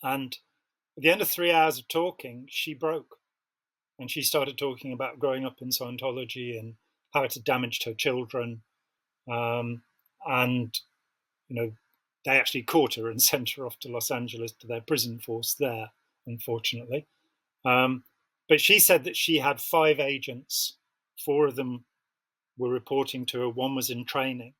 And at the end of 3 hours of talking, she broke. And she started talking about growing up in Scientology and how it had damaged her children. And, they actually caught her and sent her off to Los Angeles to their prison force there, unfortunately. But she said that she had 5 agents. 4 of them were reporting to her. 1 was in training.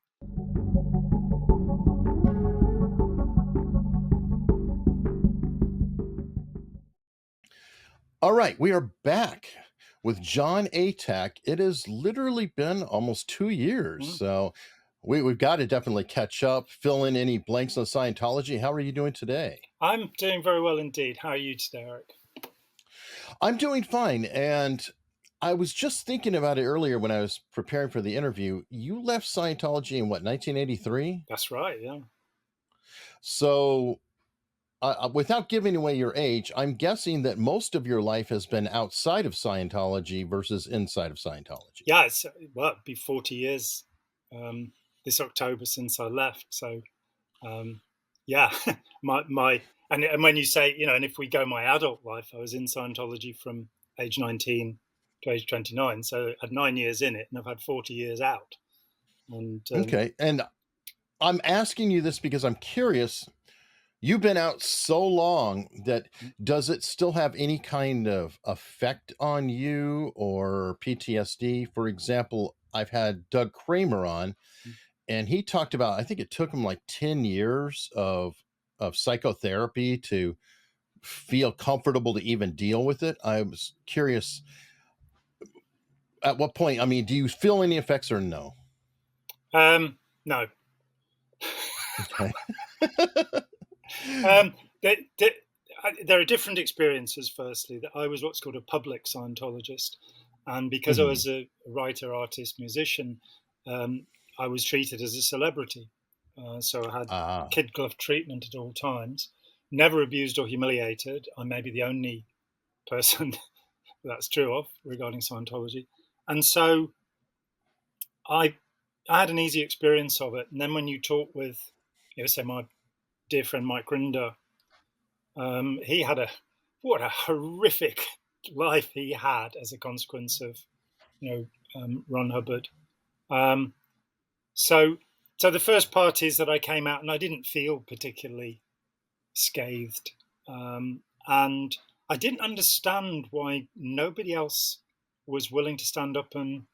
All right, we are back with John Atack. It has literally been almost 2 years, so we've got to definitely catch up, fill in any blanks on Scientology. How are you doing today? I'm doing very well indeed. How are you today, Eric? I'm doing fine, and I was just thinking about it earlier when I was preparing for the interview. You left Scientology in what, 1983? That's right, yeah. So without giving away your age, I'm guessing that most of your life has been outside of Scientology versus inside of Scientology. Yeah, it'll be 40 years this October since I left. So, yeah, and when you say, and if we go my adult life, I was in Scientology from age 19 to age 29. So I had 9 years in it, and I've had 40 years out. And okay, and I'm asking you this because I'm curious. You've been out so long that does it still have any kind of effect on you or PTSD? For example, I've had Doug Kramer on, and he talked about, I think it took him like 10 years of psychotherapy to feel comfortable to even deal with it. I was curious, at what point, I mean, do you feel any effects or no? No. Okay. There are different experiences. Firstly, that I was what's called a public Scientologist, and because I was a writer, artist, musician, I was treated as a celebrity. So I had kid glove treatment at all times, never abused or humiliated. I may be the only person that's true of regarding Scientology. And so I had an easy experience of it. And then when you talk with, say, my dear friend Mike Grinder, he had what a horrific life he had as a consequence of, Ron Hubbard. So the first part is that I came out and I didn't feel particularly scathed. And I didn't understand why nobody else was willing to stand up and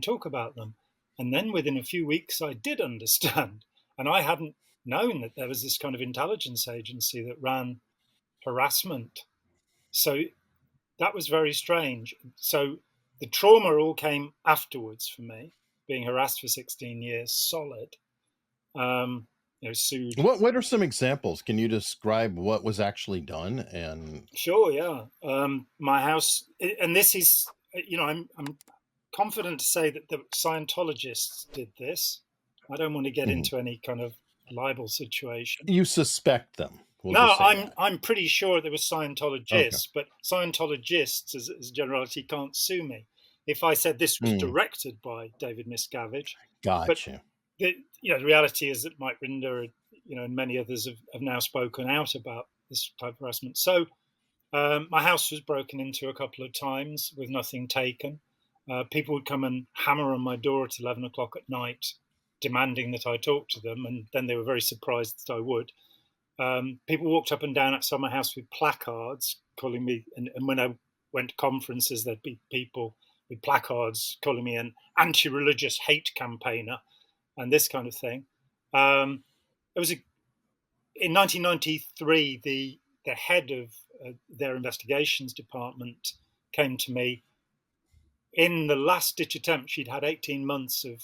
talk about them. And then within a few weeks, I did understand. And I hadn't known that there was this kind of intelligence agency that ran harassment. So that was very strange. So the trauma all came afterwards for me, being harassed for 16 years solid. Sued. What are some examples? Can you describe what was actually done? And sure, yeah. My house, and this is, I'm confident to say that the Scientologists did this. I don't want to get into any kind of libel situation. You suspect them? No, I'm pretty sure there were Scientologists, but Scientologists, as a generality, can't sue me. If I said this was directed by David Miscavige, gotcha. But the reality is that Mike Rinder, and many others have now spoken out about this type of harassment. So my house was broken into a couple of times with nothing taken. People would come and hammer on my door at 11 o'clock at night, demanding that I talk to them, and then they were very surprised that I would. People walked up and down outside my house with placards calling me, and when I went to conferences, there'd be people with placards calling me an anti-religious hate campaigner and this kind of thing. It was in 1993, the head of their investigations department came to me. In the last-ditch attempt, she'd had 18 months of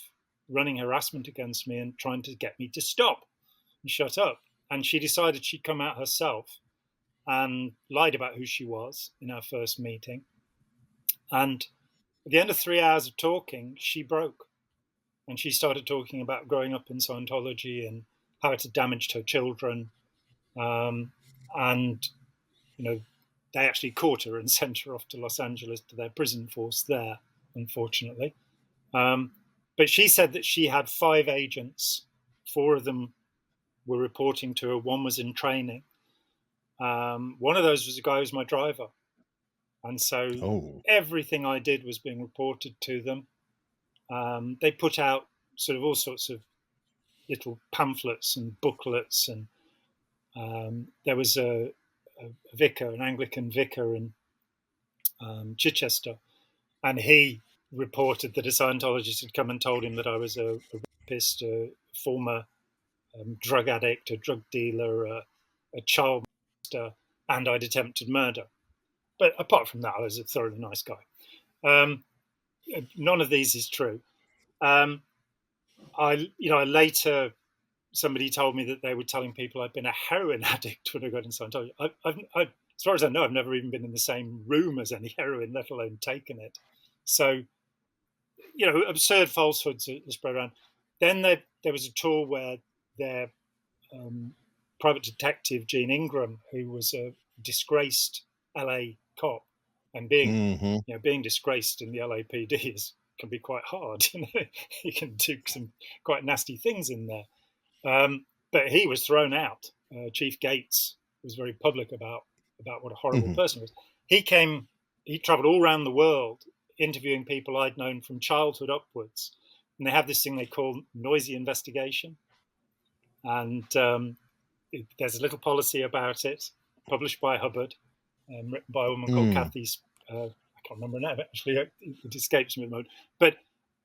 running harassment against me and trying to get me to stop and shut up. And she decided she'd come out herself and lied about who she was in our first meeting. And at the end of 3 hours of talking, she broke. And she started talking about growing up in Scientology and how it had damaged her children. And, they actually caught her and sent her off to Los Angeles to their prison force there, unfortunately. But she said that she had 5 agents. 4 of them were reporting to her. 1 was in training. One of those was a guy who was my driver. And so Oh. everything I did was being reported to them. They put out sort of all sorts of little pamphlets and booklets, and there was a vicar, an Anglican vicar in Chichester, and he reported that a Scientologist had come and told him that I was a rapist, a former drug addict, a drug dealer, a child molester, and I'd attempted murder. But apart from that, I was a thoroughly nice guy. None of these is true. I later, somebody told me that they were telling people I'd been a heroin addict when I got in Scientology. As far as I know, I've never even been in the same room as any heroin, let alone taken it. So, absurd falsehoods are spread around. Then there was a tour where their private detective, Gene Ingram, who was a disgraced LA cop, and being disgraced in the LAPD can be quite hard. You can do some quite nasty things in there. But he was thrown out. Chief Gates was very public about what a horrible person he was. He traveled all around the world interviewing people I'd known from childhood upwards. And they have this thing they call noisy investigation. And there's a little policy about it, published by Hubbard, written by a woman called Kathy. I can't remember her name, actually. It escapes me at the moment. But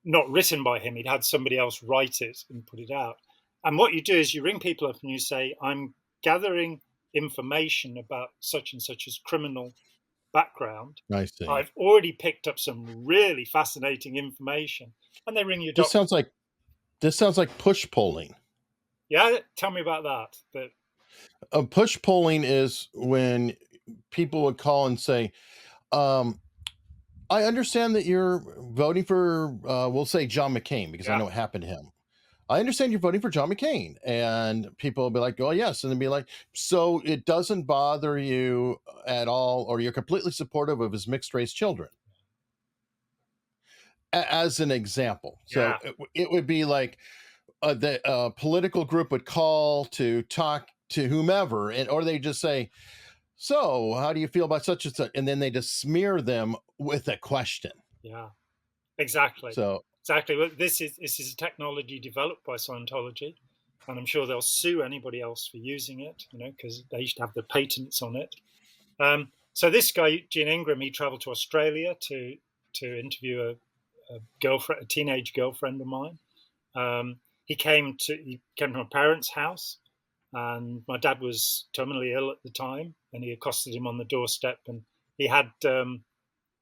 not written by him. He'd had somebody else write it and put it out. And what you do is you ring people up and you say, I'm gathering information about such and such's criminal background. I see. I've already picked up some really fascinating information. And they ring you. This sounds like push polling. Yeah, tell me about that. Push polling is when people would call and say, I understand that you're voting for, we'll say John McCain, because I know what happened to him. I understand you're voting for John McCain. And people will be like, oh, yes. And then be like, so it doesn't bother you at all, or you're completely supportive of his mixed race children. As an example. So it would be like the political group would call to talk to whomever, or they just say, so how do you feel about such and such? And then they just smear them with a question. Yeah, exactly. So exactly. Well, this is a technology developed by Scientology, and I'm sure they'll sue anybody else for using it, because they used to have the patents on it. So this guy, Gene Ingram, he traveled to Australia to interview a teenage girlfriend of mine. He came from a parent's house, and my dad was terminally ill at the time, and he accosted him on the doorstep, and he had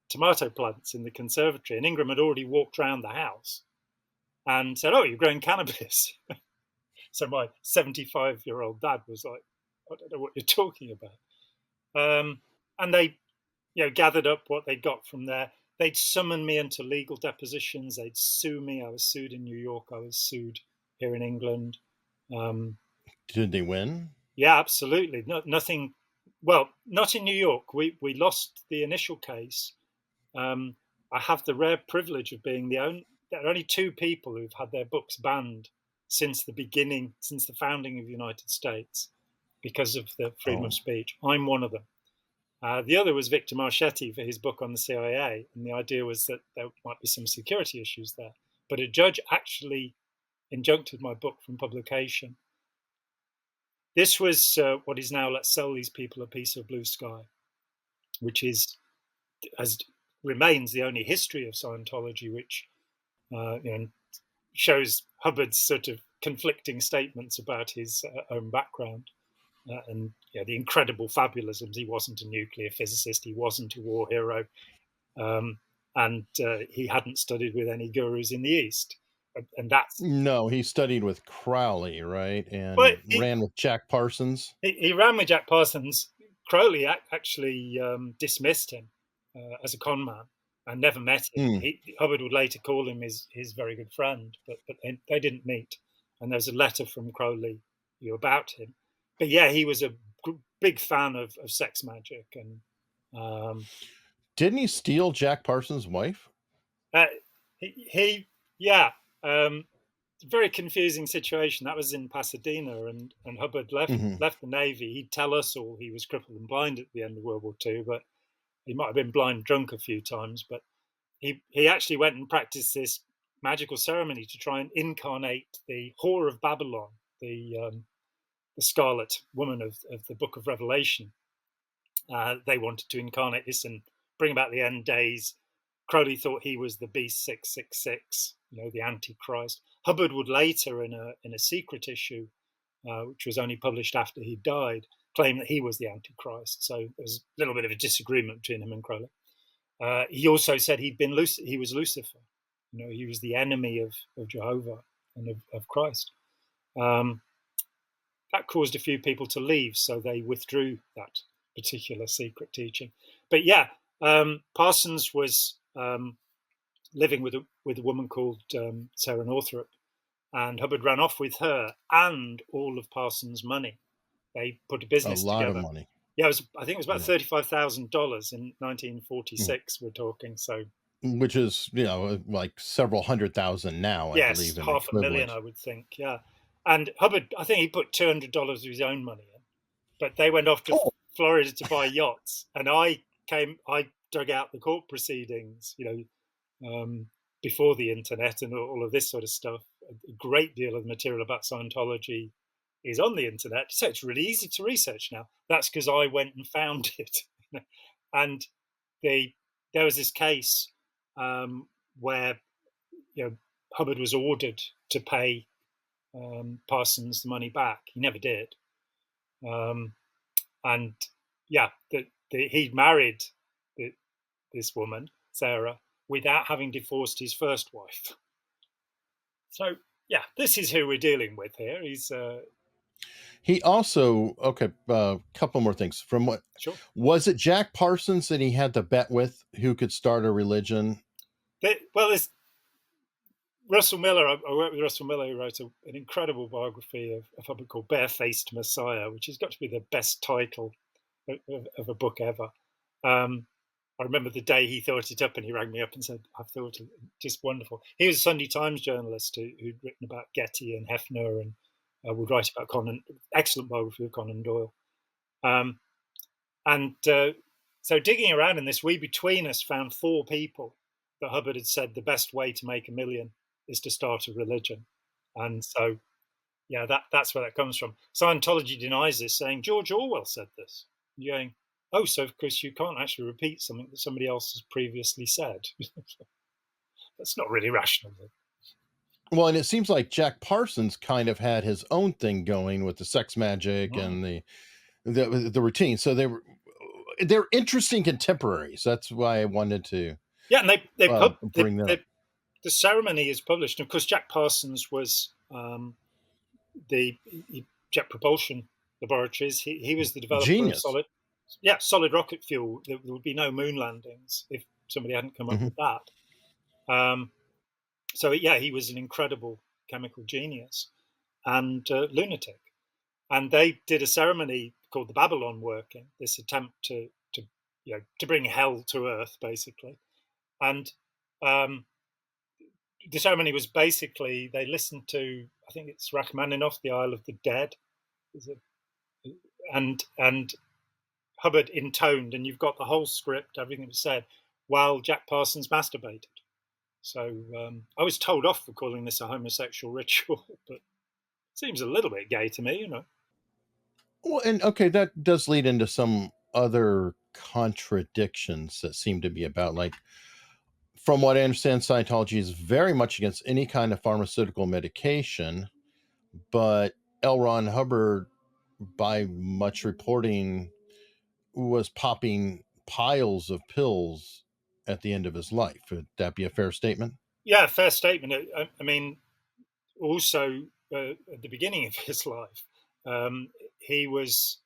tomato plants in the conservatory, and Ingram had already walked around the house and said, oh, you're growing cannabis. So my 75-year-old dad was like, I don't know what you're talking about. And they gathered up what they got from there. They'd summon me into legal depositions. They'd sue me. I was sued in New York. I was sued here in England. Did they win? Yeah, absolutely. Nothing. Well, not in New York. We lost the initial case. I have the rare privilege of being there are only two people who've had their books banned since the founding of the United States, because of the freedom of speech. I'm one of them. The other was Victor Marchetti for his book on the CIA, and the idea was that there might be some security issues there. But a judge actually injuncted my book from publication. This was what is now Let's Sell These People a Piece of Blue Sky, which remains the only history of Scientology, which shows Hubbard's sort of conflicting statements about his own background. And the incredible fabulisms. He wasn't a nuclear physicist. He wasn't a war hero. And he hadn't studied with any gurus in the East. And that's... No, he studied with Crowley, right? And ran with Jack Parsons. He ran with Jack Parsons. Crowley actually dismissed him as a con man and never met him. Hubbard would later call him his very good friend, but they didn't meet. And there's a letter from Crowley about him. But yeah, he was a big fan of sex magic. And didn't he steal Jack Parsons' wife? very confusing situation. That was in Pasadena, and Hubbard left Hmm. the Navy. He'd tell us all he was crippled and blind at the end of World War II, but he might have been blind drunk a few times. But he actually went and practiced this magical ceremony to try and incarnate the whore of Babylon, the scarlet woman of the Book of Revelation. They wanted to incarnate this and bring about the end days. Crowley thought he was the Beast 666, the Antichrist. Hubbard would later, in a secret issue, which was only published after he died, claim that he was the Antichrist. So there's a little bit of a disagreement between him and Crowley. He also said he was Lucifer. He was the enemy of Jehovah and of Christ. That caused a few people to leave, so they withdrew that particular secret teaching. But yeah, Parsons was living with a woman called Sarah Northrup, and Hubbard ran off with her and all of Parsons' money. They put a business lot together. of money. Yeah, I think it was about Yeah. $35,000 in 1946. We're talking, so Which is, like several $100,000 now, I yes, believe, in $500,000, equivalent. I would think. Yeah, and Hubbard, I think he put $200 of his own money in, but they went off to Oh, Florida to buy yachts, and I dug out the court proceedings, before the internet and all of this sort of stuff. A great deal of the material about Scientology is on the internet, so it's really easy to research now. That's because I went and found it. And there was this case where Hubbard was ordered to pay Parsons the money back. He never did. And yeah, he'd married this woman, Sarah, without having divorced his first wife. So yeah, this is who we're dealing with here. he also, okay, couple more things. From what Sure. was it, Jack Parsons that he had the bet with who could start a religion? There's Russell Miller. I worked with Russell Miller, who wrote an incredible biography of Hubbard called Barefaced Messiah, which has got to be the best title of a book ever. I remember the day he thought it up, and he rang me up and said, "I've thought it, just wonderful." He was a Sunday Times journalist who'd written about Getty and Hefner, and would write about Conan. Excellent biography of Conan Doyle. So digging around in this, we between us found 4 people that Hubbard had said the best way to make $1 million is to start a religion. And so, yeah, that's where that comes from. Scientology denies this, saying George Orwell said this. You're going, oh, so of course you can't actually repeat something that somebody else has previously said. That's not really rational. Well, and it seems like Jack Parsons kind of had his own thing going with the sex magic and the routine. So they're interesting contemporaries. That's why I wanted to Yeah, and bring that up. the ceremony is published. And of course, Jack Parsons was the Jet Propulsion Laboratories. He was the developer Genius. of solid rocket fuel. There would be no moon landings if somebody hadn't come up with that. So yeah, he was an incredible chemical genius and lunatic. And they did a ceremony called the Babylon Working. This attempt to bring hell to earth, basically. And the ceremony was basically they listened to, I think it's Rachmaninoff, The Isle of the Dead, and Hubbard intoned, and you've got the whole script, everything was said, while Jack Parsons masturbated. So I was told off for calling this a homosexual ritual, but it seems a little bit gay to me, Well, and okay, that does lead into some other contradictions that seem to be about, like, from what I understand, Scientology is very much against any kind of pharmaceutical medication, but L. Ron Hubbard, by much reporting, was popping piles of pills at the end of his life. Would that be a fair statement? Yeah, fair statement. I mean, also at the beginning of his life, he was,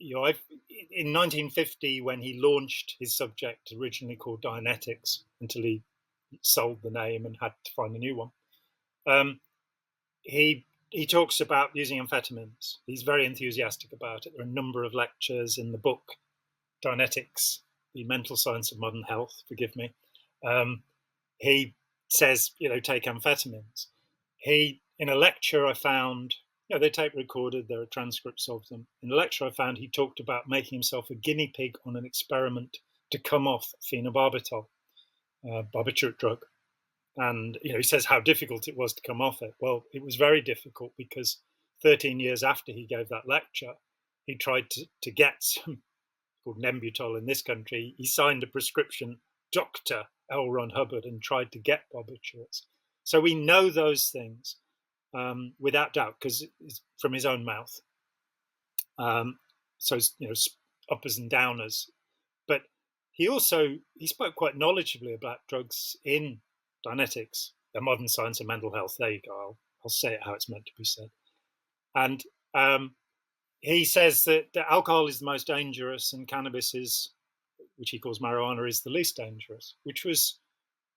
in 1950, when he launched his subject, originally called Dianetics, until he sold the name and had to find a new one. He talks about using amphetamines. He's very enthusiastic about it. There are a number of lectures in the book Dianetics, the mental science of modern health. Forgive me. He says, take amphetamines. he, in a lecture I found, they tape recorded, there are transcripts of them. In a lecture I found, he talked about making himself a guinea pig on an experiment to come off phenobarbital, barbiturate drug. And he says how difficult it was to come off it. Well, it was very difficult because 13 years after he gave that lecture, he tried to get some called Nembutol in this country. He signed a prescription, Dr. L. Ron Hubbard, and tried to get barbiturates. So we know those things without doubt because it's from his own mouth. So uppers and downers, but he spoke quite knowledgeably about drugs in Dianetics, the modern science of mental health. There you go. I'll say it how it's meant to be said. And he says that alcohol is the most dangerous and cannabis is, which he calls marijuana, is the least dangerous, which was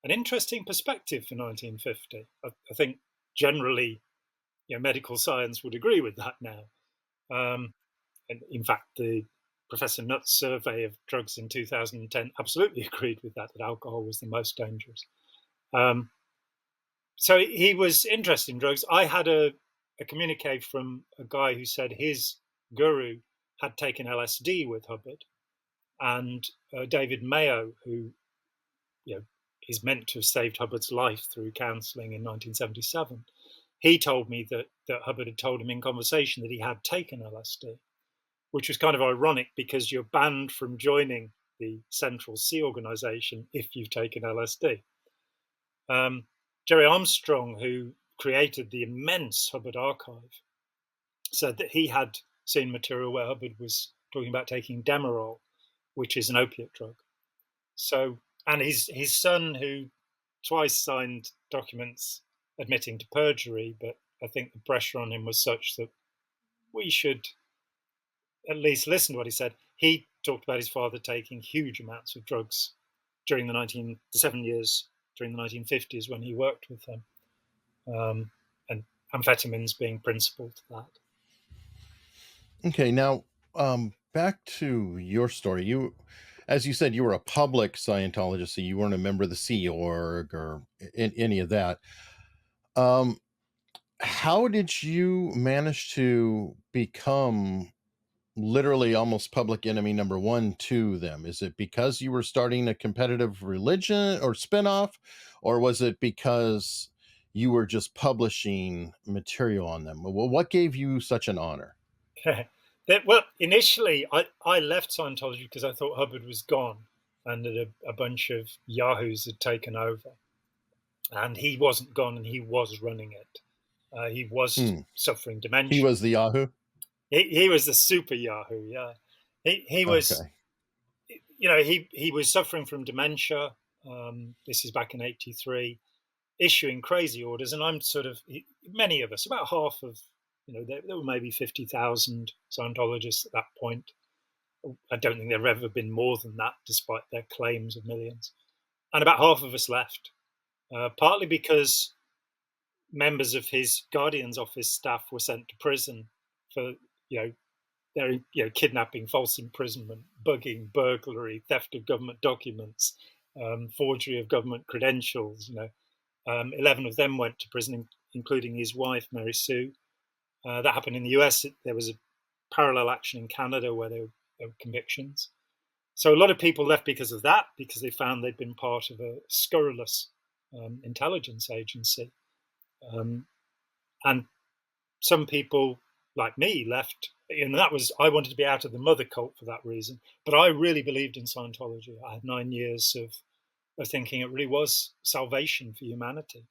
an interesting perspective for 1950. I think generally, medical science would agree with that now. And in fact, the Professor Nutt's survey of drugs in 2010 absolutely agreed with that alcohol was the most dangerous. So he was interested in drugs. I had a communique from a guy who said his guru had taken LSD with Hubbard, and David Mayo, who is meant to have saved Hubbard's life through counselling in 1977. He told me that Hubbard had told him in conversation that he had taken LSD, which was kind of ironic because you're banned from joining the Central C organization if you've taken LSD. Jerry Armstrong, who created the immense Hubbard archive, said that he had seen material where Hubbard was talking about taking Demerol, which is an opiate drug. So, and his son, who twice signed documents admitting to perjury, but I think the pressure on him was such that we should at least listen to what he said. He talked about his father taking huge amounts of drugs during the 7 years during the 1950s when he worked with him, and amphetamines being principal to that. Okay, now back to your story. You, as you said, you were a public Scientologist, so you weren't a member of the Sea Org or any of that. How did you manage to become literally almost public enemy number one to them? Is it because you were starting a competitive religion or spinoff, or was it because you were just publishing material on them? Well, what gave you such an honor? Well, initially, I left Scientology because I thought Hubbard was gone and that a bunch of yahoos had taken over. And he wasn't gone, and he was running it. He was suffering dementia. He was the Yahoo? He was the super Yahoo, yeah. He was, okay. He was suffering from dementia. This is back in '83, issuing crazy orders. And I'm many of us, about half of, there were maybe 50,000 Scientologists at that point. I don't think there have ever been more than that, despite their claims of millions. And about half of us left, partly because members of his Guardian's office staff were sent to prison for, their kidnapping, false imprisonment, bugging, burglary, theft of government documents, forgery of government credentials. 11 of them went to prison, including his wife, Mary Sue. That happened in the US. There was a parallel action in Canada where there were convictions. So a lot of people left because of that, because they found they'd been part of a scurrilous intelligence agency. And some people, like me, left. And I wanted to be out of the mother cult for that reason. But I really believed in Scientology. I had 9 years of thinking it really was salvation for humanity.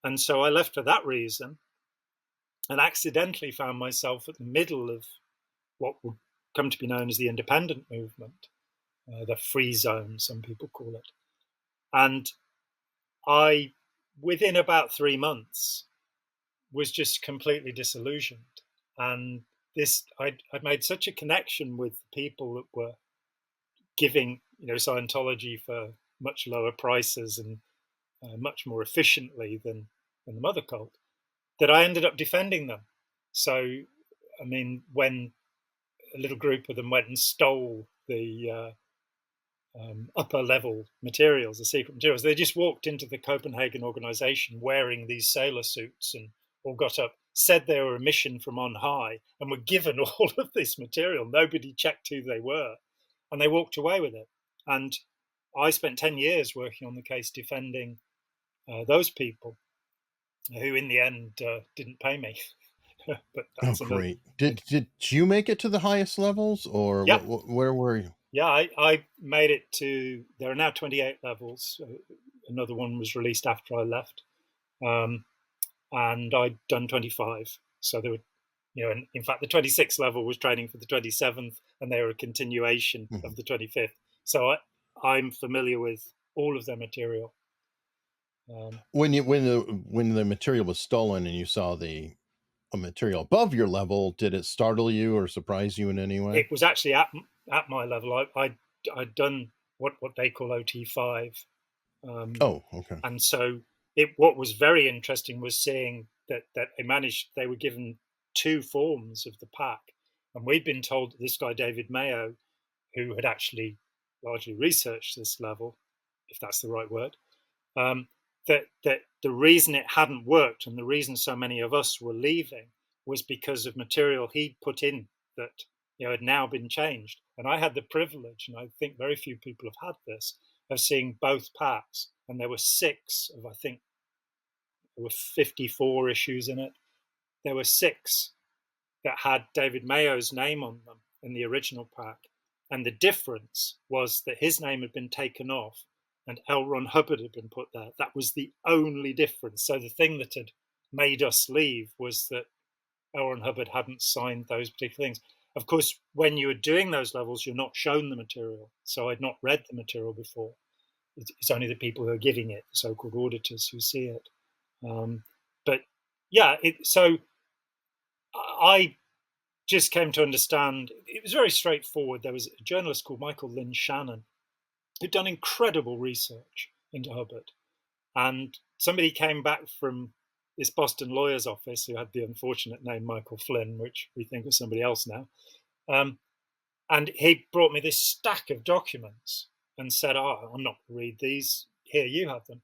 And so I left for that reason, and accidentally found myself at the middle of what would come to be known as the independent movement, the free zone, some people call it. And I, within about 3 months, was just completely disillusioned. And I'd made such a connection with people that were giving, Scientology for much lower prices and much more efficiently than the mother cult, that I ended up defending them. So, when a little group of them went and stole the upper level materials, the secret materials. They just walked into the Copenhagen organization wearing these sailor suits and all got up, said they were a mission from on high, and were given all of this material. Nobody checked who they were, and they walked away with it. And I spent 10 years working on the case defending those people, who in the end didn't pay me. But Oh, that's another. great. Did you make it to the highest levels, or Yeah, where were you? yeah. I made it to. There are now 28 levels. Another one was released after I left, and I'd done 25. So there were, and in fact, the 26th level was training for the 27th, and they were a continuation Mhm. of the 25th. So I'm familiar with all of their material. When the material was stolen and you saw the material above your level, did it startle you or surprise you in any way? It was actually at my level. I'd done what they call OT5, Oh, okay. and so what was very interesting was seeing that they were given two forms of the pack, and we'd been told that this guy David Mayo, who had actually largely researched this level, if that's the right word, that the reason it hadn't worked and the reason so many of us were leaving was because of material he'd put in that had now been changed. And I had the privilege, and I think very few people have had this, of seeing both packs. And there were 6 of, I think there were 54 issues in it. There were 6 that had David Mayo's name on them in the original pack. And the difference was that his name had been taken off and L. Ron Hubbard had been put there. That was the only difference. So the thing that had made us leave was that L. Ron Hubbard hadn't signed those particular things. Of course, when you are doing those levels, you're not shown the material. So I'd not read the material before. It's only the people who are giving it, the so-called auditors, who see it. But yeah, so I just came to understand it was very straightforward. There was a journalist called Michael Lynn Shannon who'd done incredible research into Hubbard. And somebody came back from this Boston lawyer's office who had the unfortunate name Michael Flynn, which we think was somebody else now. And he brought me this stack of documents and said, I'm not going to read these. Here, you have them.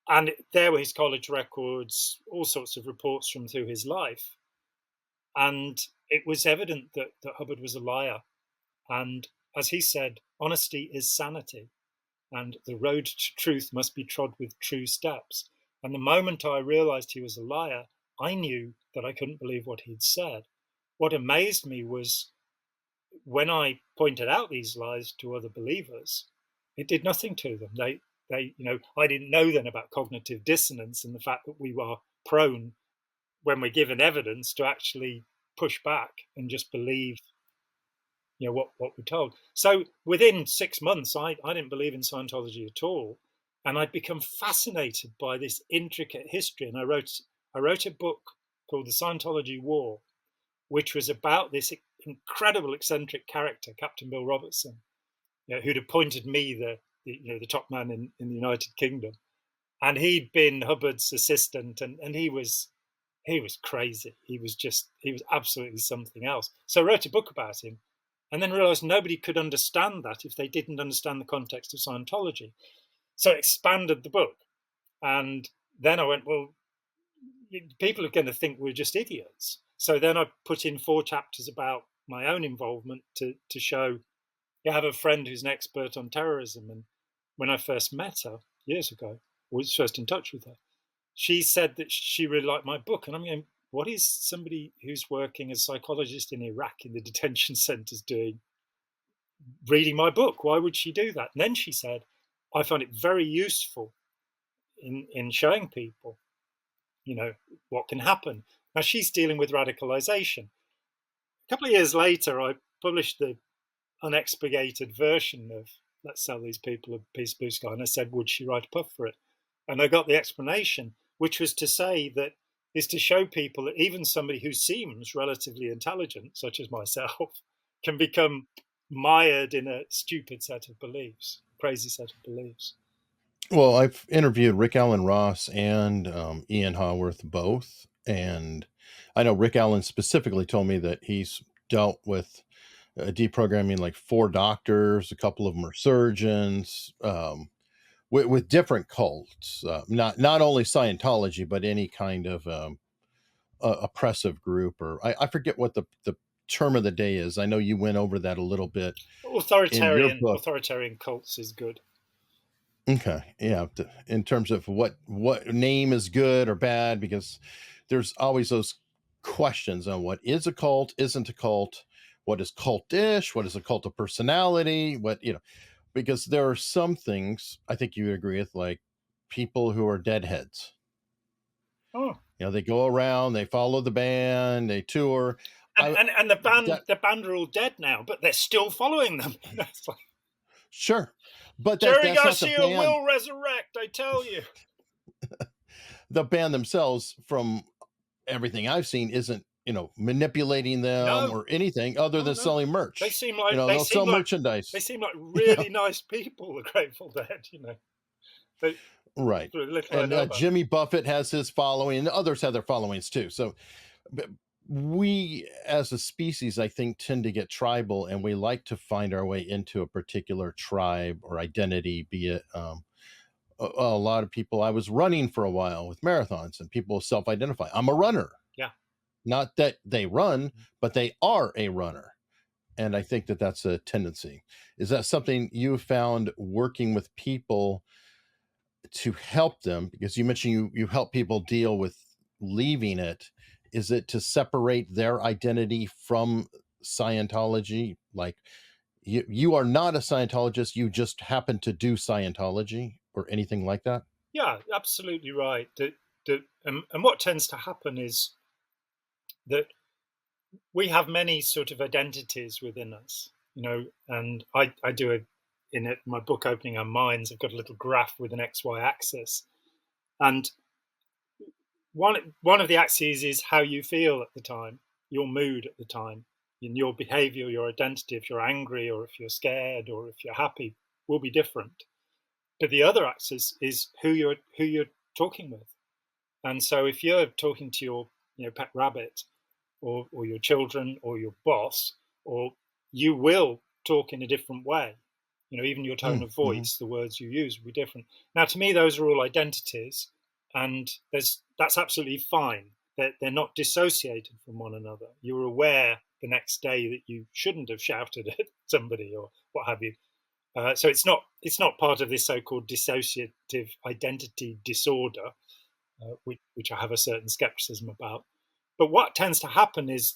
And there were his college records, all sorts of reports from through his life. And it was evident that Hubbard was a liar. And as he said, honesty is sanity, and the road to truth must be trod with true steps. And the moment I realized he was a liar, I knew that I couldn't believe what he'd said. What amazed me was when I pointed out these lies to other believers, it did nothing to them. They, I didn't know then about cognitive dissonance and the fact that we were prone, when we're given evidence, to actually push back and just believe what we're told. So within 6 months, I didn't believe in Scientology at all, and I'd become fascinated by this intricate history. And I wrote a book called The Scientology War, which was about this incredible eccentric character, Captain Bill Robertson, who'd appointed me the top man in the United Kingdom, and he'd been Hubbard's assistant, and he was crazy. He was absolutely something else. So I wrote a book about him, and then realized nobody could understand that if they didn't understand the context of Scientology. So I expanded the book. And then I went, well, people are going to think we're just idiots. So then I put in 4 chapters about my own involvement to show I have a friend who's an expert on terrorism. And when I first met her years ago, was first in touch with her, she said that she really liked my book. And I'm going, what is somebody who's working as a psychologist in Iraq in the detention centers doing, reading my book? Why would she do that? And then she said, I find it very useful in showing people, what can happen. Now she's dealing with radicalization. A couple of years later, I published the unexpurgated version of Let's Sell These People a Piece of Blue Sky. And I said, would she write a puff for it? And I got the explanation, which was to say that is to show people that even somebody who seems relatively intelligent, such as myself, can become mired in a stupid set of beliefs, crazy set of beliefs. Well, I've interviewed Rick Allen Ross and Ian Haworth both, and I know Rick Allen specifically told me that he's dealt with deprogramming like 4 doctors, a couple of them are surgeons, with different cults, not only Scientology, but any kind of oppressive group, or I forget what the term of the day is. I know you went over that a little bit in your book. Authoritarian cults is good. Okay, yeah, in terms of what name is good or bad, because there's always those questions on what is a cult, isn't a cult, what is cultish, what is a cult of personality, what, because there are some things I think you would agree with, like people who are deadheads. Oh, They go around, they follow the band, they tour. and the band are all dead now, but they're still following them. It's like, Sure, but Jerry that's not the Garcia band. will resurrect, I tell you. The band themselves, from everything I've seen, isn't manipulating them No. or anything other than selling merch. They seem like they'll sell merchandise. They seem like really nice people, the Grateful Dead. Right. And Jimmy Buffett has his following, and others have their followings too. So we as a species, I think, tend to get tribal, and we like to find our way into a particular tribe or identity, be it a lot of people. I was running for a while with marathons, and people self-identify. I'm a runner. Yeah. Not that they run, but they are a runner. And I think that that's a tendency. Is that something you found working with people to help them? Because you mentioned you help people deal with leaving it. Is it to separate their identity from Scientology? Like, you are not a Scientologist, you just happen to do Scientology, or anything like that? Yeah, absolutely right. And what tends to happen is that we have many sort of identities within us, and I do in my book, Opening Our Minds, I've got a little graph with an XY axis. And one of the axes is how you feel at the time, your mood at the time, and your behavior, your identity. If you're angry, or if you're scared, or if you're happy, will be different. But the other axis is who you're talking with. And so if you're talking to your pet rabbit, or your children, or your boss, or you will talk in a different way. Even your tone of voice, the words you use will be different. Now, to me, those are all identities, and that's absolutely fine. They're not dissociated from one another. You're aware the next day that you shouldn't have shouted at somebody or what have you. So it's not part of this so-called dissociative identity disorder, which I have a certain skepticism about. But what tends to happen is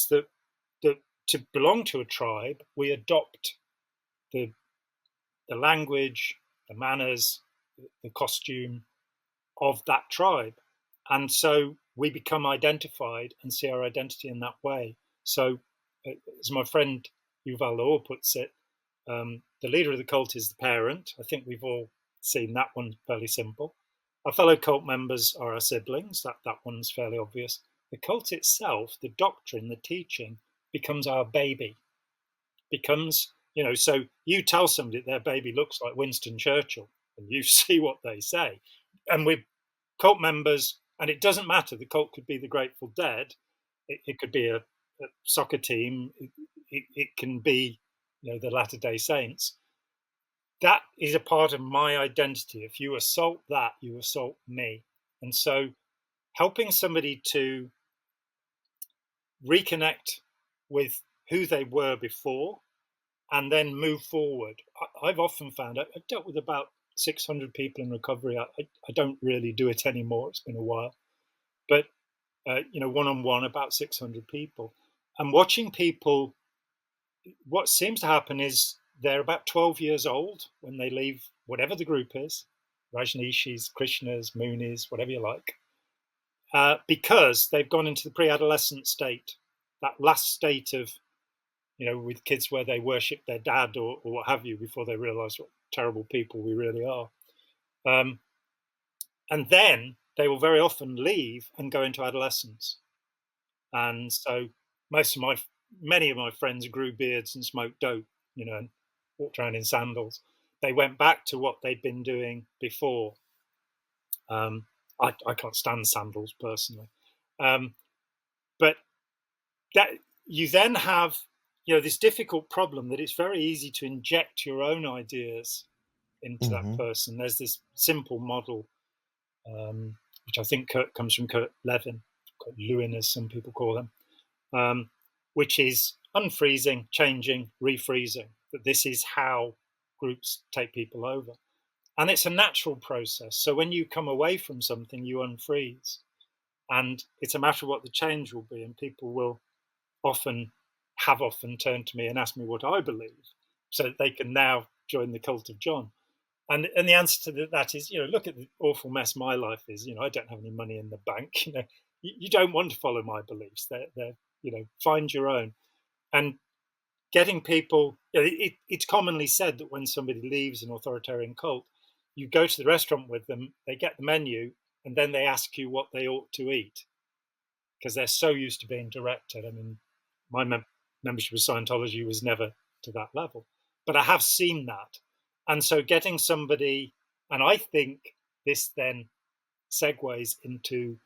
that to belong to a tribe, we adopt the language, the manners, the costume of that tribe. And so we become identified and see our identity in that way. So, as my friend Yuval Laor puts it, the leader of the cult is the parent. I think we've all seen that one, fairly simple. Our fellow cult members are our siblings. That one's fairly obvious. The cult itself, the doctrine, the teaching, becomes our baby. Becomes, so you tell somebody that their baby looks like Winston Churchill, and you see what they say. And we're cult members, and it doesn't matter. The cult could be the Grateful Dead. It could be a soccer team. It can be, the Latter-day Saints. That is a part of my identity. If you assault that, you assault me. And so helping somebody to reconnect with who they were before and then move forward. I've often found, I've dealt with about 600 people in recovery. I don't really do it anymore. It's been a while. But, one-on-one, about 600 people. And watching people, what seems to happen is they're about 12 years old when they leave whatever the group is, Rajneeshis, Krishnas, Munis, whatever you like, because they've gone into the pre-adolescent state, that last state of, with kids where they worship their dad or what have you before they realize what terrible people we really are. And then they will very often leave and go into adolescence. And so many of my friends grew beards and smoked dope, and walked around in sandals. They went back to what they'd been doing before. I can't stand sandals personally. But that you then have this difficult problem that it's very easy to inject your own ideas into that Hmm. person. There's this simple model, which I think comes from Kurt Lewin, as some people call him, which is unfreezing, changing, refreezing. That this is how groups take people over. And it's a natural process. So when you come away from something, you unfreeze. And it's a matter of what the change will be. And people will often turn to me and ask me what I believe so that they can now join the cult of John. And the answer to that is, look at the awful mess my life is. I don't have any money in the bank. You don't want to follow my beliefs. They're find your own. And getting people, it's commonly said that when somebody leaves an authoritarian cult, you go to the restaurant with them, they get the menu, and then they ask you what they ought to eat because they're so used to being directed. I mean, my membership of Scientology was never to that level, but I have seen that. And so getting somebody, and I think this then segues into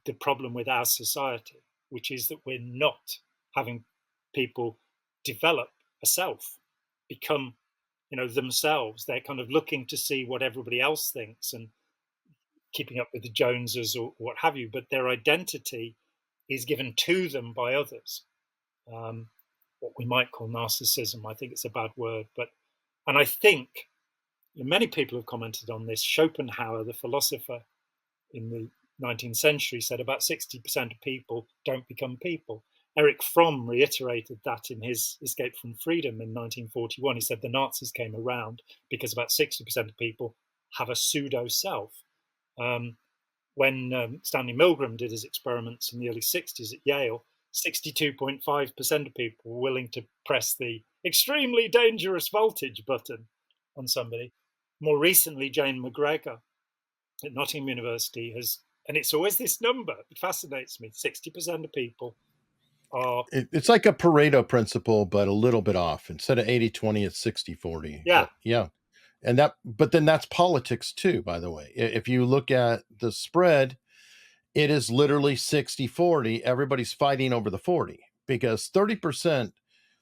the problem with our society, which is that we're not having people develop a self, become, themselves. They're kind of looking to see what everybody else thinks and keeping up with the Joneses or what have you, but their identity is given to them by others. What we might call narcissism. I think it's a bad word, and I think many people have commented on this. Schopenhauer, the philosopher in the 19th century, said about 60% of people don't become people. Eric Fromm reiterated that in his Escape from Freedom in 1941. He said the Nazis came around because about 60% of people have a pseudo self. When Stanley Milgram did his experiments in the early 60s at Yale, 62.5% of people were willing to press the extremely dangerous voltage button on somebody. More recently, Jane McGregor at Nottingham University has, and it's always this number, it fascinates me, 60% of people are... It's like a Pareto principle, but a little bit off. Instead of 80-20, it's 60-40. Yeah. But yeah. But then that's politics too, by the way. If you look at the spread, it is literally 60-40. Everybody's fighting over the 40 because 30%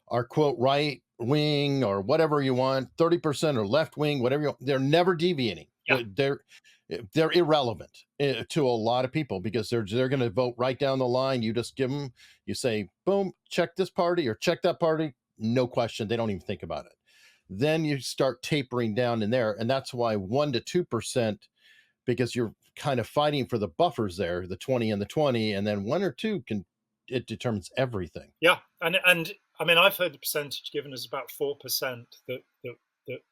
are, quote, right wing or whatever you want, 30% are left wing, whatever you want. They're never deviating. Yeah. They're irrelevant to a lot of people because they're going to vote right down the line. You just give them, you say, boom, check this party or check that party. No question. They don't even think about it. Then you start tapering down in there. And that's why 1 to 2%, because you're kind of fighting for the buffers there, the 20 and the 20, and then 1 or 2 it determines everything. Yeah. And I mean, I've heard the percentage given as about 4% that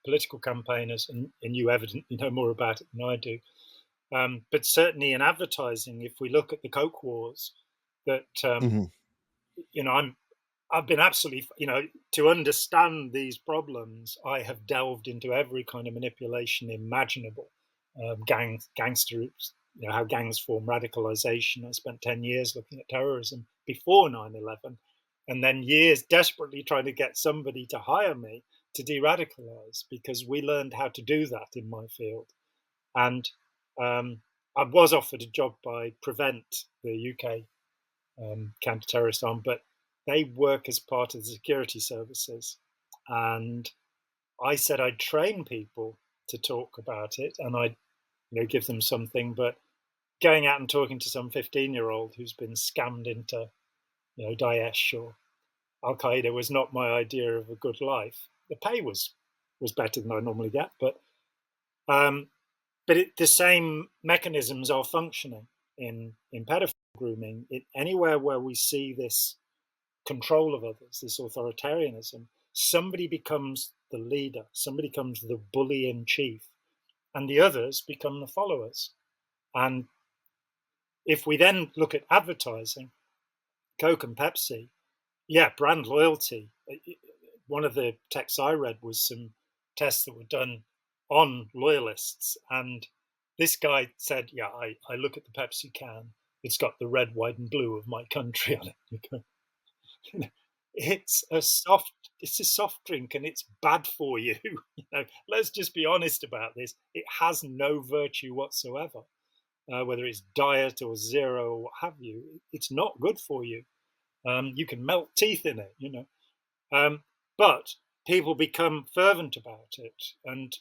political campaigners, and you evidently know more about it than I do, but certainly in advertising, if we look at the Coke wars, that I've been absolutely, to understand these problems, I have delved into every kind of manipulation imaginable. Gangsters, how gangs form, radicalization. I spent 10 years looking at terrorism before 9/11, and then years desperately trying to get somebody to hire me to de-radicalize, because we learned how to do that in my field. And I was offered a job by Prevent, the UK counter-terrorist arm, but they work as part of the security services. And I said I'd train people to talk about it and I'd give them something, but going out and talking to some 15-year-old who's been scammed into Daesh or Al-Qaeda was not my idea of a good life. The pay was better than I normally get, but the same mechanisms are functioning in pedophile grooming. Anywhere where we see this control of others, this authoritarianism, somebody becomes the leader, somebody becomes the bully in chief, and the others become the followers. And if we then look at advertising, Coke and Pepsi, brand loyalty. One of the texts I read was some tests that were done on loyalists, and this guy said, I look at the Pepsi can, it's got the red, white, and blue of my country on it. It's a soft drink and it's bad for you. Let's just be honest about this. It has no virtue whatsoever, whether it's diet or zero or what have you. It's not good for you. You can melt teeth in it. But people become fervent about it, and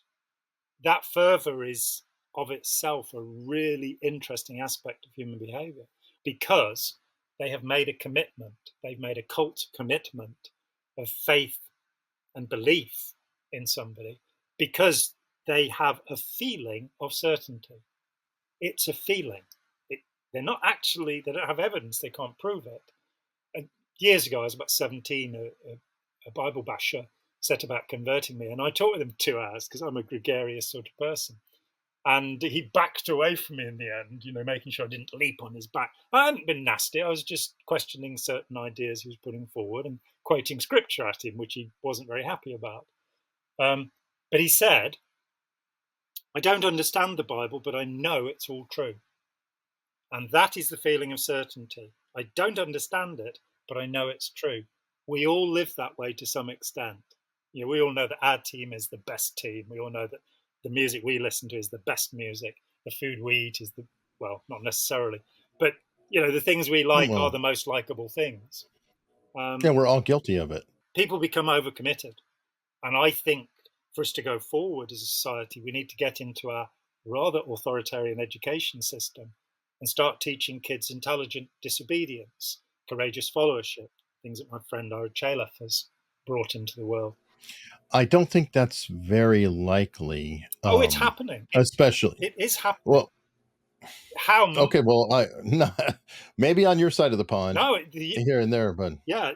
that fervor is of itself a really interesting aspect of human behavior, because they have made a commitment, they've made a cult commitment of faith and belief in somebody, because they have a feeling of certainty. It's a feeling. They're not actually, they don't have evidence, they can't prove it. And years ago, I was about 17, a Bible basher set about converting me, and I talked with him 2 hours because I'm a gregarious sort of person. And he backed away from me in the end, making sure I didn't leap on his back. I hadn't been nasty. I was just questioning certain ideas he was putting forward and quoting scripture at him, which he wasn't very happy about. But he said, I don't understand the Bible, but I know it's all true. And that is the feeling of certainty. I don't understand it, but I know it's true. We all live that way to some extent. We all know that our team is the best team. We all know that the music we listen to is the best music. The food we eat is well, not necessarily, but the things we like are the most likable things. Yeah, we're all guilty of it. People become overcommitted. And I think for us to go forward as a society, we need to get into our rather authoritarian education system and start teaching kids intelligent disobedience, courageous followership, things that my friend Ira Chalef has brought into the world. I don't think that's very likely. It's happening. Especially. It is happening. Well, how? Okay, well, maybe on your side of the pond. No, here and there, but yeah,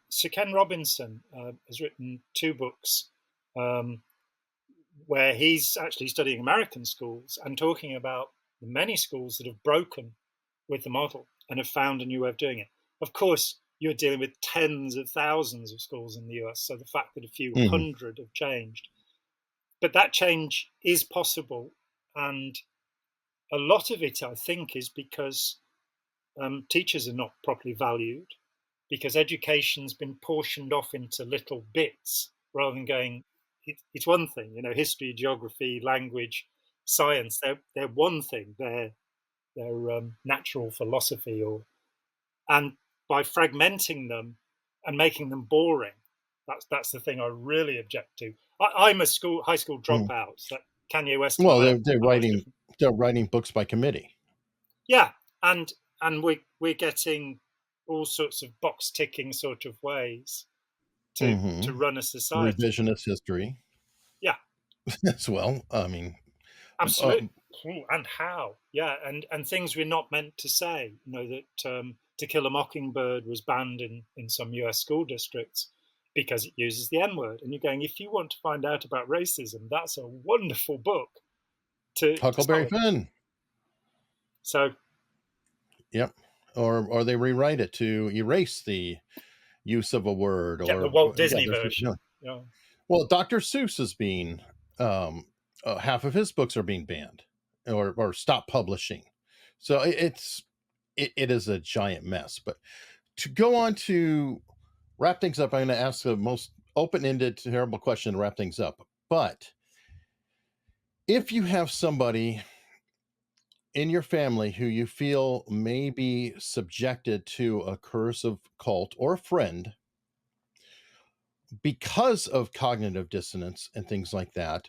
Sir Ken Robinson has written 2 books where he's actually studying American schools and talking about the many schools that have broken with the model and have found a new way of doing it. Of course, you're dealing with tens of thousands of schools in the US, so the fact that a few hundred have changed. But that change is possible, and a lot of it, I think, is because teachers are not properly valued, because education's been portioned off into little bits rather than going, it's one thing, history, geography, language, science, they're one thing, they're natural philosophy, and by fragmenting them and making them boring, that's the thing I really object to. I'm a high school dropout. That Kanye West. Well, they're writing books by committee. Yeah, and we're getting all sorts of box ticking sort of ways to run a society. Revisionist history. Yeah. As well. I mean, absolutely. And how? Yeah, and things we're not meant to say. That To Kill a Mockingbird was banned in some US school districts because it uses the N-word. And you're going, if you want to find out about racism, that's a wonderful book. Huckleberry Finn. So. Yep. Or they rewrite it to erase the use of a word. Or the Walt Disney version. Yeah. Well, Dr. Seuss is being half of his books are being banned or stopped publishing. So it is a giant mess. But to go on to wrap things up, I'm going to ask the most open-ended, terrible question to wrap things up. But if you have somebody in your family who you feel may be subjected to a coercive cult, or a friend, because of cognitive dissonance and things like that,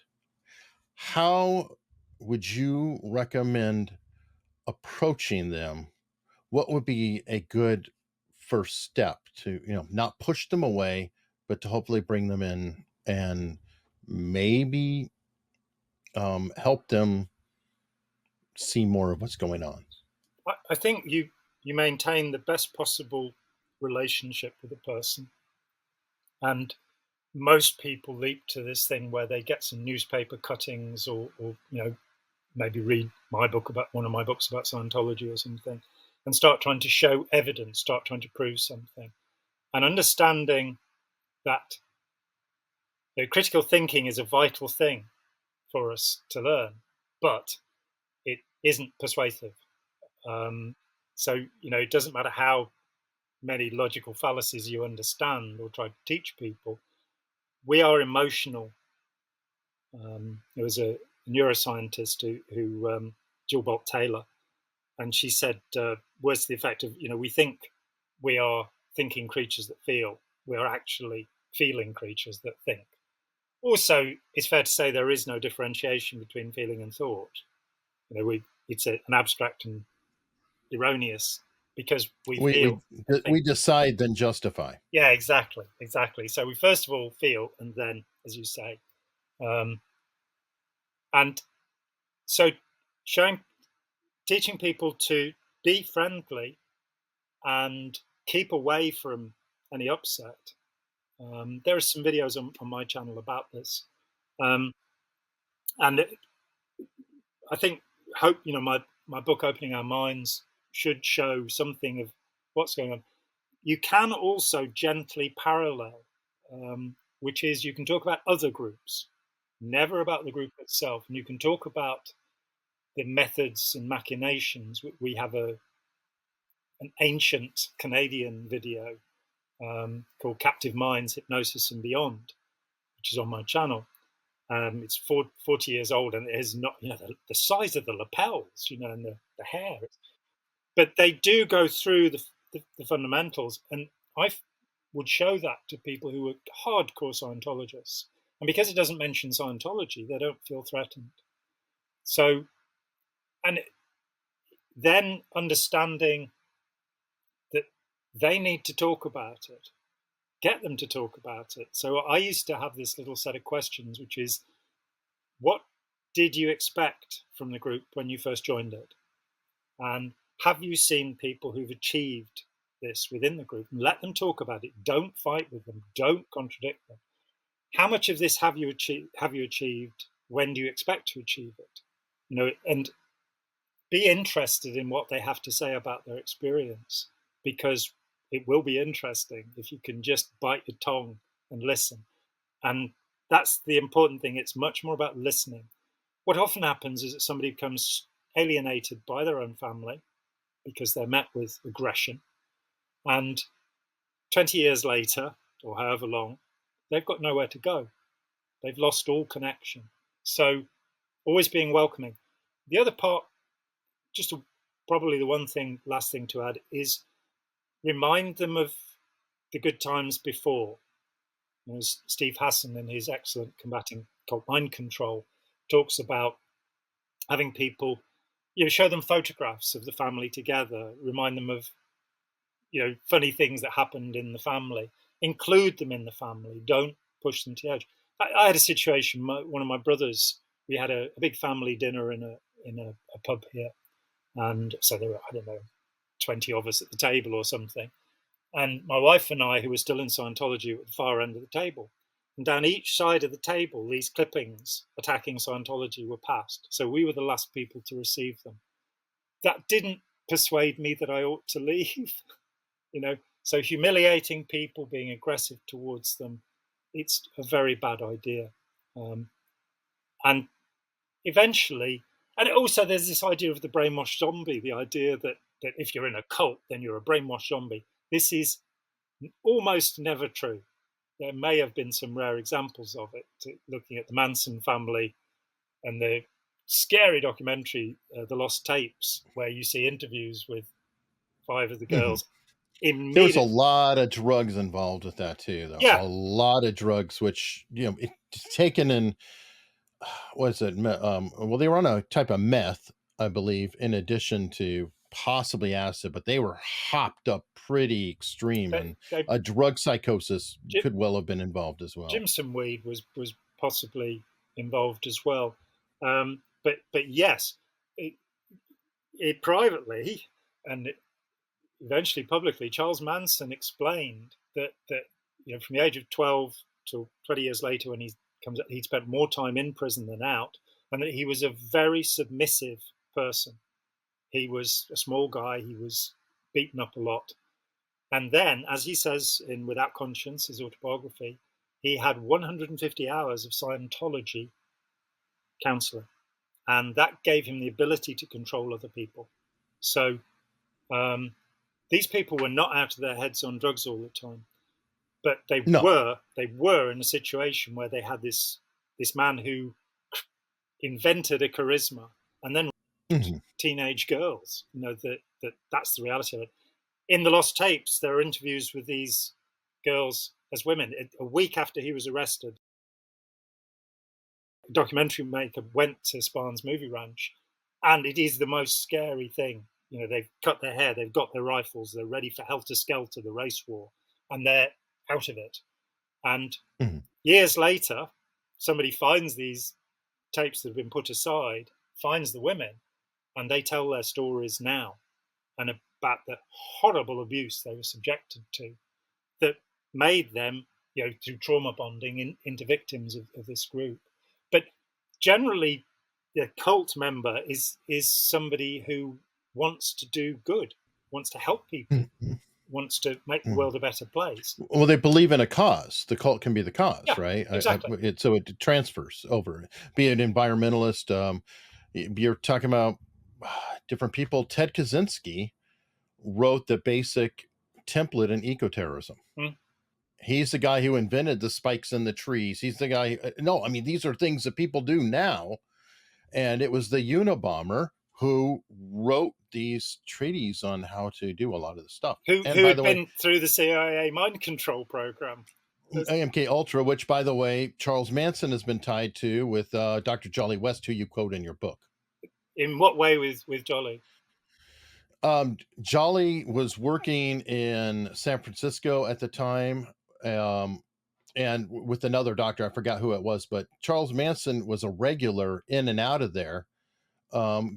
how would you recommend approaching them? What would be a good first step to, not push them away, but to hopefully bring them in and maybe help them see more of what's going on? I think you maintain the best possible relationship with a person. And most people leap to this thing where they get some newspaper cuttings or maybe read one of my books about Scientology or something, and start trying to show evidence, start trying to prove something, and understanding that critical thinking is a vital thing for us to learn, but it isn't persuasive. So it doesn't matter how many logical fallacies you understand or try to teach people. We are emotional. There was a neuroscientist who Jill Bolt Taylor, and she said words to the effect of, we think we are thinking creatures that feel. We are actually feeling creatures that think. Also, it's fair to say there is no differentiation between feeling and thought. It's an abstract and erroneous, because we feel. We decide then justify. Yeah, exactly. So we first of all feel, and then, as you say, and so teaching people to be friendly and keep away from any upset. There are some videos on my channel about this, and I think my book Opening Our Minds should show something of what's going on. You can also gently parallel, which is you can talk about other groups, never about the group itself, and you can talk about the methods and machinations. We have an ancient Canadian video called Captive Minds, Hypnosis and Beyond, which is on my channel. It's 40 years old, and it is not, the size of the lapels, and the hair. But they do go through the fundamentals, and I would show that to people who are hardcore Scientologists. And because it doesn't mention Scientology, they don't feel threatened. So, and then understanding that they need to talk about it, get them to talk about it. So I used to have this little set of questions, which is, what did you expect from the group when you first joined it? And have you seen people who've achieved this within the group? And let them talk about it. Don't fight with them. Don't contradict them. How much of this have you achieved? When do you expect to achieve it? And be interested in what they have to say about their experience, because it will be interesting if you can just bite your tongue and listen. And that's the important thing. It's much more about listening. What often happens is that somebody becomes alienated by their own family because they're met with aggression. And 20 years later, or however long, they've got nowhere to go. They've lost all connection. So always being welcoming. The other part, probably the last thing to add, is remind them of the good times before. As Steve Hassan, in his excellent Combating Cult Mind Control, talks about having people, show them photographs of the family together, remind them of, funny things that happened in the family, include them in the family, don't push them to the edge. I had a situation, one of my brothers, we had a big family dinner in a pub here, and so there were, 20 of us at the table or something. And my wife and I, who were still in Scientology, were at the far end of the table. And down each side of the table, these clippings attacking Scientology were passed. So we were the last people to receive them. That didn't persuade me that I ought to leave. So humiliating people, being aggressive towards them, it's a very bad idea. And eventually, and also there's this idea of the brainwashed zombie, the idea that if you're in a cult, then you're a brainwashed zombie. This is almost never true. There may have been some rare examples of it, looking at the Manson family and the scary documentary, The Lost Tapes, where you see interviews with 5 of the girls. There was a lot of drugs involved with that too, though. Yeah. A lot of drugs, which, it's taken in, what is it? Well, they were on a type of meth, I believe, in addition to possibly acid, but they were hopped up pretty extreme, and a drug psychosis could well have been involved as well. Jimson weed was possibly involved as well, but yes, it privately and eventually publicly, Charles Manson explained that from the age of 12 till 20 years later, when he'd spent more time in prison than out, and that he was a very submissive person. He was a small guy. He was beaten up a lot. And then, as he says in Without Conscience, his autobiography, he had 150 hours of Scientology counseling. And that gave him the ability to control other people. So these people were not out of their heads on drugs all the time. But they were in a situation where they had this man who invented a charisma, and then teenage girls. That's the reality of it. In the Lost Tapes, there are interviews with these girls as women. A week after he was arrested, a documentary maker went to Spahn's movie ranch, and it is the most scary thing. They've cut their hair, they've got their rifles, they're ready for helter-skelter, the race war, and they're out of it. And years later, somebody finds these tapes that have been put aside, finds the women, and they tell their stories now, and about the horrible abuse they were subjected to that made them, through trauma bonding, into victims of this group. But generally, the cult member is somebody who wants to do good, wants to help people, wants to make the world a better place. Well, they believe in a cause. The cult can be the cause, Yeah, right? exactly. So it transfers over. Be an environmentalist. You're talking about different people. Ted Kaczynski wrote the basic template in ecoterrorism. He's the guy who invented the spikes in the trees. He's the guy. No, I mean, these are things that people do now. And it was the Unabomber who wrote these treaties on how to do a lot of the stuff. Who had been through the CIA mind control program. MK Ultra, which, by the way, Charles Manson has been tied to with Dr. Jolly West, who you quote in your book. In what way with Jolly? Jolly was working in San Francisco at the time, and with another doctor, I forgot who it was, but Charles Manson was a regular in and out of there,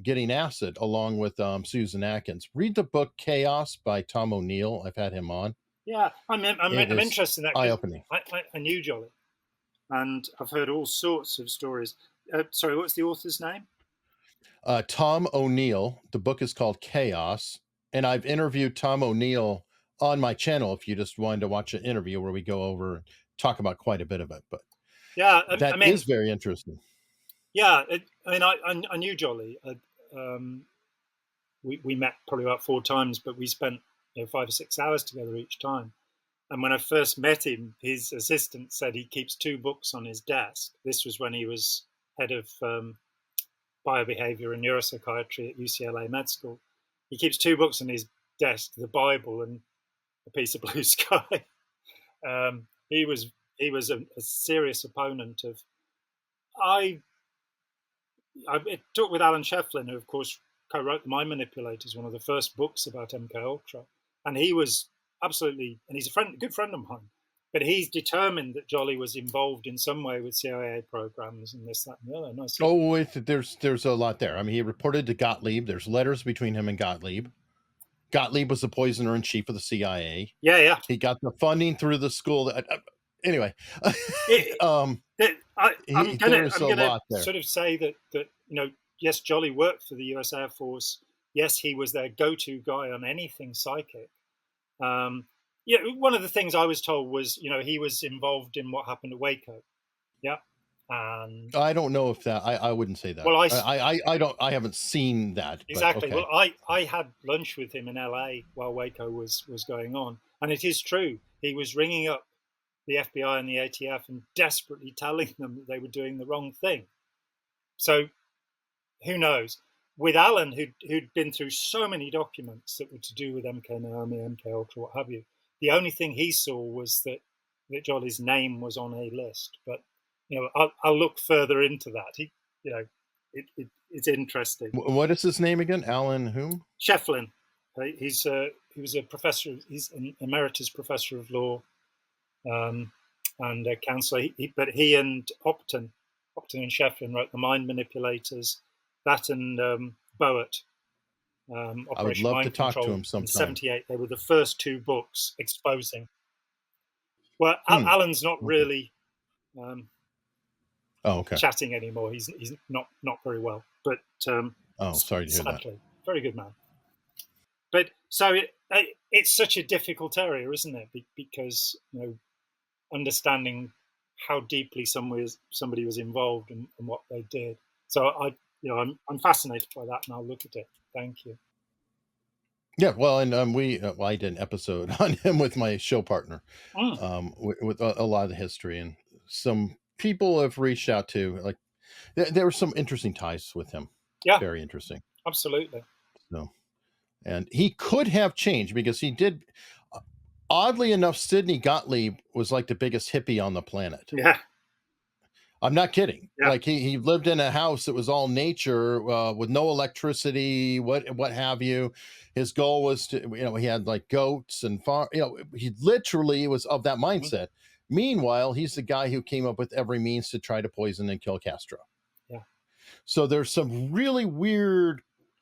getting acid along with Susan Atkins. Read the book Chaos by Tom O'Neill. I've had him on. Yeah, I'm interested in that. Eye-opening. I knew Jolly, and I've heard all sorts of stories. Sorry, what's the author's name? Tom O'Neill. The book is called Chaos, and I've interviewed Tom O'Neill on my channel if you just wanted to watch an interview where we go over and talk about quite a bit of it. But yeah, that is very interesting. Yeah, I knew Jolly. We met probably about 4 times, but we spent 5 or 6 hours together each time. And when I first met him, his assistant said he keeps 2 books on his desk. This was when he was head of biobehavior and neuropsychiatry at UCLA Med School. He keeps 2 books on his desk: the Bible and A Piece of Blue Sky. He was a serious opponent of. I talked with Alan Shefflin, who of course co-wrote The Mind Manipulators, one of the first books about MK Ultra, and he was absolutely, and he's a good friend of mine, but he's determined that Jolly was involved in some way with CIA programs and this, that, and the other. And I said, there's a lot there. I mean, he reported to Gottlieb. There's letters between him and Gottlieb. Gottlieb was the poisoner in chief of the CIA. Yeah. He got the funding through the school. Anyway, I'm going to there. Sort of say that yes, Jolly worked for the U.S. Air Force. Yes, he was their go-to guy on anything psychic. One of the things I was told was, he was involved in what happened at Waco. Yeah. And I don't know if that, I wouldn't say that. Well, I haven't seen that. Exactly. Okay. Well, I had lunch with him in LA while Waco was going on. And it is true. He was ringing up the FBI and the ATF and desperately telling them that they were doing the wrong thing. So who knows? With Alan, who'd been through so many documents that were to do with MK Naomi, MK Ultra, what have you, the only thing he saw was that Jolly's name was on a list. But I'll look further into that. It's interesting. What is his name again? Alan whom? Shefflin. He was a professor. He's an emeritus professor of law and a counselor. But he and Upton and Shefflin wrote The Mind Manipulators. That and Boat. I would love to talk to him sometime. In '78, they were the first 2 books exposing. Well, Alan's not really chatting anymore. He's not very well. But sorry to hear that. Very good man. But so it's such a difficult area, isn't it? Because understanding how deeply somebody was involved and what they did. So I'm fascinated by that, and I'll look at it. Thank you. Yeah, well, and I did an episode on him with my show partner, with a lot of the history, and some people have reached out to, like, there were some interesting ties with him. Yeah, very interesting. Absolutely. So, and he could have changed because he did. Oddly enough, Sidney Gottlieb was like the biggest hippie on the planet. Yeah, I'm not kidding. yeah. Like he lived in a house that was all nature with no electricity, what have you. His goal was to, he had like goats and farm. He literally was of that Mhm. mindset. Meanwhile, he's the guy who came up with every means to try to poison and kill Castro. Yeah. So there's some really weird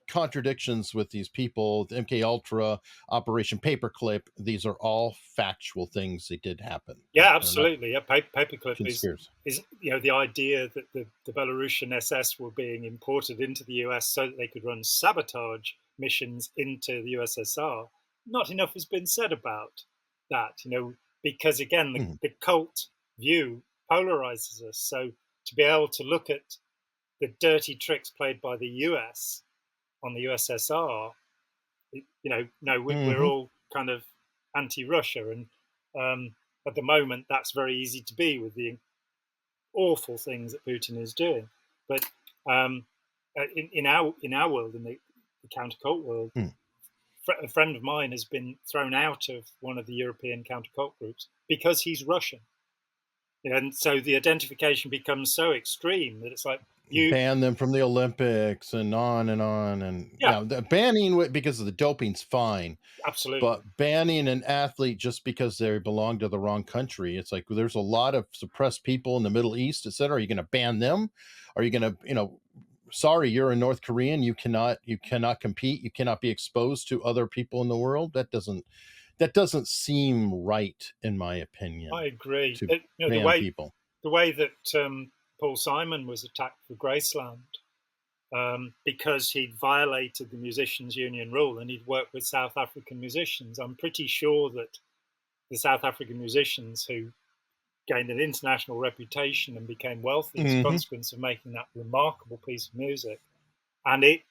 contradictions with these people. The MK Ultra, Operation Paperclip, these are all factual things that did happen. Yeah, They're not absolutely. Yeah, paperclip conspiracy. is the idea that the Belarusian SS were being imported into the US so that they could run sabotage missions into the USSR. Not enough has been said about that, because again, Mhm. the cult view polarizes us. So to be able to look at the dirty tricks played by the US on the USSR, no, we're Mhm. all kind of anti-Russia, and at the moment that's very easy to be with the awful things that Putin is doing. But um, in our world, in the counter cult world, Mm. a friend of mine has been thrown out of one of the European counter cult groups because he's Russian. And so the identification becomes so extreme that it's like you, Ban them from the Olympics and on and on. And yeah, the banning because of the doping's fine, absolutely, but banning an athlete just because they belong to the wrong country, it's like there's a lot of suppressed people in the Middle East, etc. Are you going to ban them? Are you going to, sorry, you're a North Korean, you cannot compete, you cannot be exposed to other people in the world? That doesn't seem right, in my opinion, I agree. to The ban way people. that Paul Simon was attacked for Graceland because he'd violated the musicians' union rule and he'd worked with South African musicians. I'm pretty sure that the South African musicians who gained an international reputation and became wealthy as a Hmm. consequence of making that remarkable piece of music, and it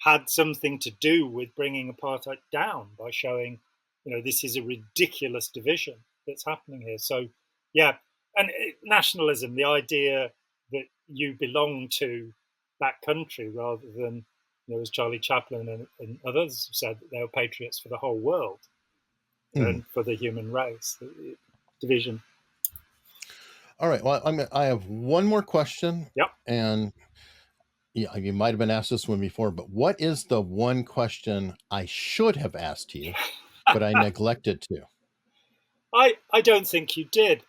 had something to do with bringing apartheid down by showing, this is a ridiculous division that's happening here. So, yeah, and nationalism, the idea that you belong to that country rather than, as Charlie Chaplin and others have said, that they were patriots for the whole world Hmm. and for the human race. Division. All right. Well, I have one more question, Yep. and yeah, you might have been asked this one before, but what is the one question I should have asked you, but I neglected to? I don't think you did.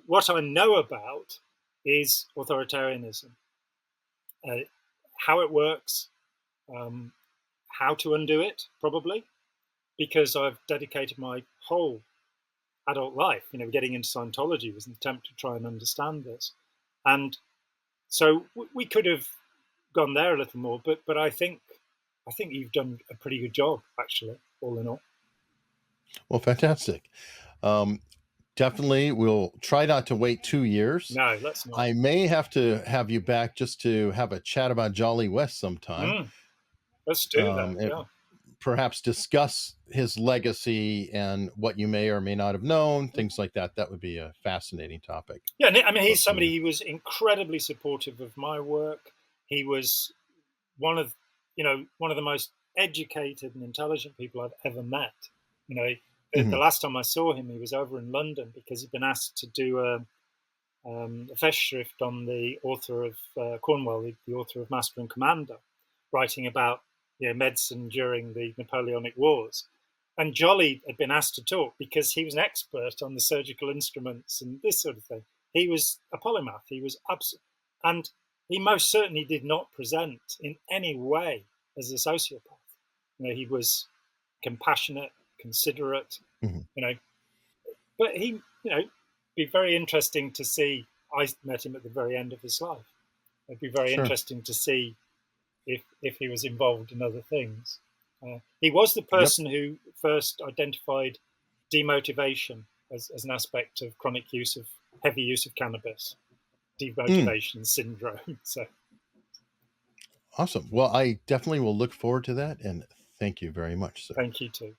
What I know about is authoritarianism, uh, how it works, um, how to undo it, probably, because I've dedicated my whole adult life, getting into Scientology was an attempt to try and understand this. And so we could have gone there a little more, but I think you've done a pretty good job, actually, all in all. Well, fantastic. Um, Definitely, we'll try not to wait 2 years. No, let's not. I may have to have you back just to have a chat about Jolly West sometime. Mm, let's do that. And Yeah. perhaps discuss his legacy and what you may or may not have known, Mm. things like that. That would be a fascinating topic. Yeah, I mean, But he's somebody. He was incredibly supportive of my work. He was one of, one of the most educated and intelligent people I've ever met. You know, the mhm. last time I saw him, he was over in London because he'd been asked to do a festschrift on the author of Cornwell, the author of Master and Commander, writing about medicine during the Napoleonic Wars. And Jolly had been asked to talk because he was an expert on the surgical instruments and this sort of thing. He was a polymath. He was and he most certainly did not present in any way as a sociopath. He was compassionate, considerate. Mhm. You know, but be very interesting to see. I met him at the very end of his life. It'd be very Sure. interesting to see if he was involved in other things. He was the Yep. person who first identified demotivation as an aspect of chronic heavy use of cannabis, Mm, demotivation syndrome. So awesome. Well, I definitely will look forward to that. And thank you very much, sir. thank you too.